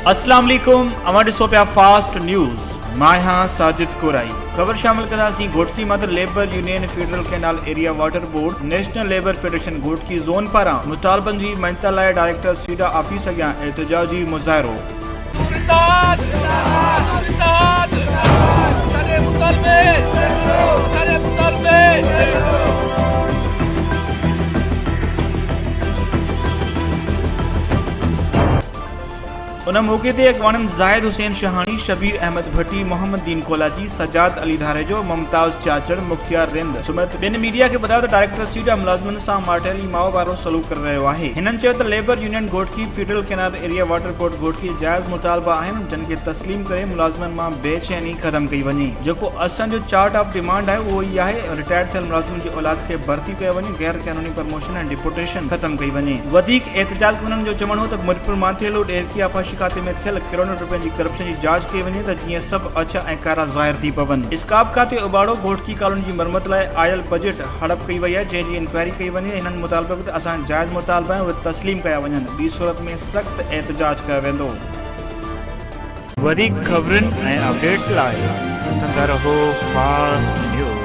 अस्सलाम वालेकुम अमर सोपिया फास्ट न्यूज़ माया साजिद कोराई खबर शामिल करासी घोटकी मदर labour union federal canal area water board national labour federation Ghotki zone पारा मुतालबन जी मञता लाइ डायरेक्टर सीडा ऑफिस अॻियां एहतजाजी मुज़ाहिरो। उन मौके ते अॻवाननि ज़ाहिद हुसैन शहानी, शबीर अहमद भट्टी, मोहम्मद दीन कोलाजी, सजाद अली धारेजो, मुमताज़ चाचड़, मुख्तियार रिंद सुमत ॿिनि मीडिया खे ॿुधायो त डायरेक्टर सीडा मुलाज़िमनि सां माटेली माओ वारो सलूक करे रहियो आहे। हिननि चयो त labour union Ghotki federal canal area water board Ghotki जाइज़ मुतालबा आहिनि जिन खे तस्लीम करे मुलाज़िमनि मां बेचैनी ख़तम कई वञे। जेको असांजो चार्ट ऑफ डिमांड आहे उहो ई आहे रिटायर्ड थियल मुलाज़िमनि जी औलाद खे भर्ती कयो वञे, गैर कानूनी प्रमोशन ऐं डिपोटेशन ख़तम कई वञे। वधीक एहतजाज हुननि जो चवणु हो त मुरिपुर माथियलो डेरकी आपाशी खाते में थियल करोड़ों रुपए जी करप्शन की जांच कई वञे त जीअं सभु अछा ऐं कारा ज़ाहिर थी पवनि। इस्काब खाते उबाड़ो घोटकी कॉलोनी जी मरम्मत लाइ आयल बजट हड़प कई वई आहे जंहिंजी इंक्वायरी कई वञे। हिननि मुतालबे ते असां जाइज़ मुतालबा आहिनि उहे तस्लीम कया वञनि, ॿी सूरत में सख़्त एहतजाज कयो वेंदो। वधीक ख़बरुनि ऐं अपडेट्स लाइ ॾिसंदा रहो फास्ट न्यूज़।